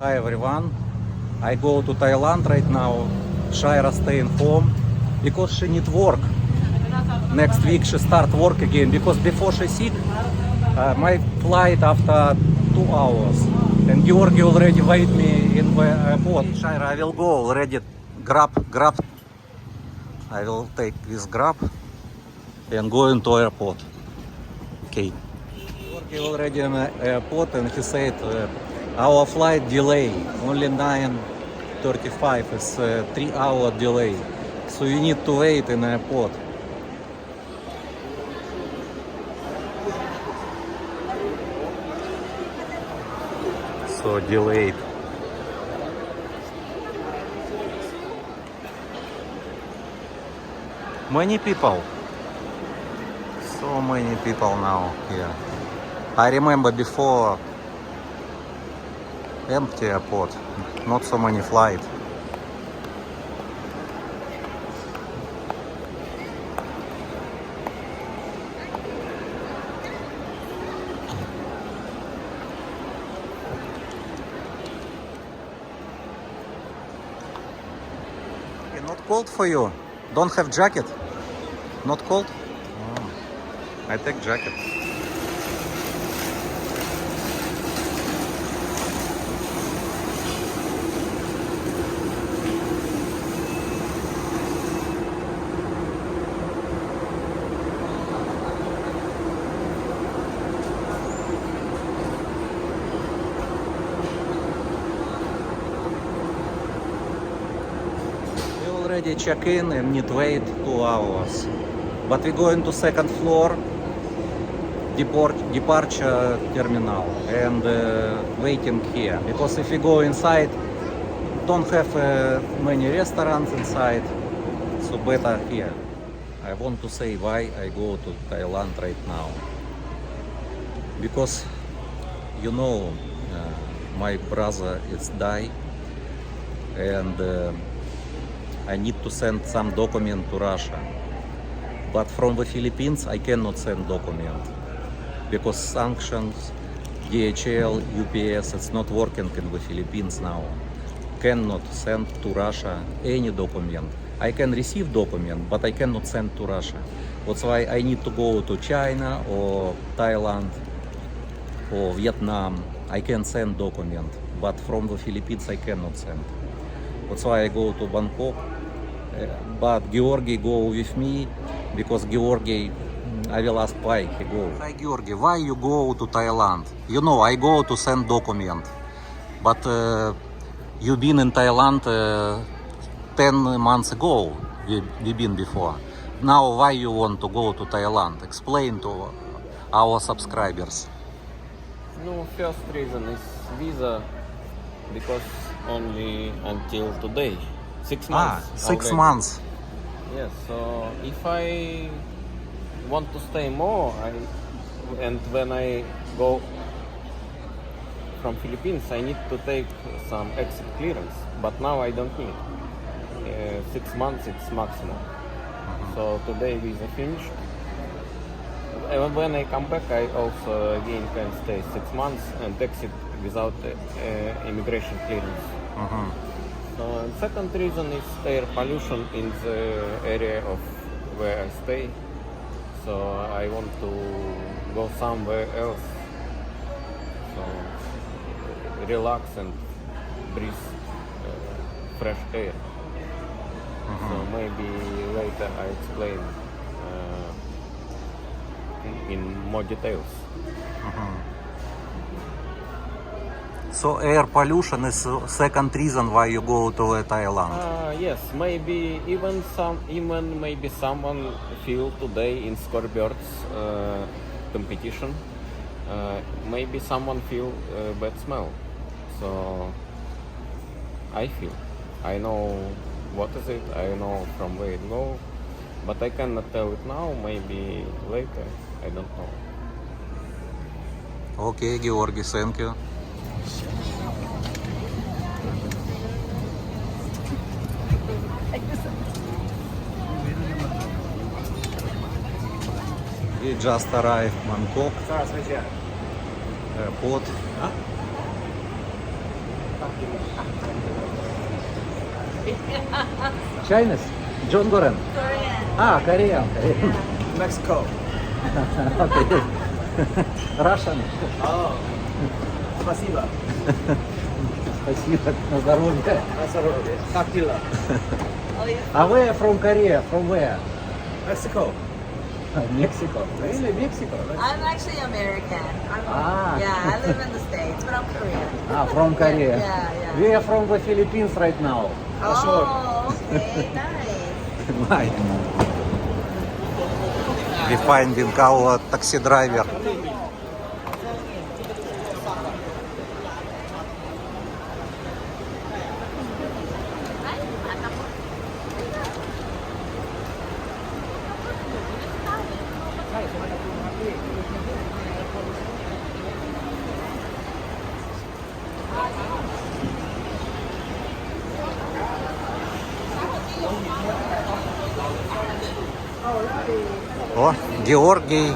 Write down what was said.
Hi everyone, I go to Thailand right now. Shaira staying home because she need work. Next week she start work again because before she sick, my flight after 2 hours. And Georgi already wait me in the airport. Shaira, I will go already grab. I will take this grab and go into airport. Okay. Georgi already in the airport and he said our flight delay only 9:35. It's a 3-hour delay. So you need to wait in the airport. So delayed. Many people. So many people now here. I remember before empty airport, not so many flights. Okay, not cold for you? Don't have jacket? Not cold? Oh, I take jacket. We already check in and need wait 2 hours. But we go into second floor departure terminal and waiting here. Because if we go inside, don't have many restaurants inside, so better here. I want to say why I go to Thailand right now. Because you know my brother is died and I need to send some document to Russia. But from the Philippines I cannot send document because sanctions, DHL, UPS, it's not working in the Philippines now. Cannot send to Russia any document. I can receive document, but I cannot send to Russia. That's why I need to go to China or Thailand or Vietnam. I can send document, but from the Philippines I cannot send. That's why I go to Bangkok. But Georgi go with me because Georgi, I will ask why he go. Hi Georgi, why you go to Thailand? You know, I go to send document, but you been in Thailand 10 months ago. We been before. Now why you want to go to Thailand? Explain to our subscribers. No, first reason is visa, because only until today, 6 months. 6 already. months. Yes, so if I want to stay more, and when I go from Philippines, I need to take some exit clearance. But now I don't need. 6 months it's maximum. So today visa finished. And when I come back, I also again can stay 6 months and exit without immigration clearance. So second reason is air pollution in the area of where I stay. So I want to go somewhere else. So relax and breathe fresh air. So maybe later I explain in more details. So air pollution is second reason why you go to Thailand. Yes, maybe even maybe someone feel today in scoreboards competition. Maybe someone feel bad smell. So I feel. I know what is it. I know from where it go, but I cannot tell it now. Maybe later. I don't know. Okay, Georgi, thank you. We just arrived in Bangkok airport. Chinese? John Goren? Korean. Ah, Korean. Mexico. Okay. Russian. Oh. Спасибо. Спасибо. На здоровье. Как дела? Oh, you're А where from Korea? From where? Mexico. Mexico. Really? Mexico? I'm actually American. Ah. Yeah, I live in the States, but I'm Korean. Ah, from Korea. Yeah. We are from the Philippines right now. Oh, okay, nice. We finding our taxi driver. О, Георгий.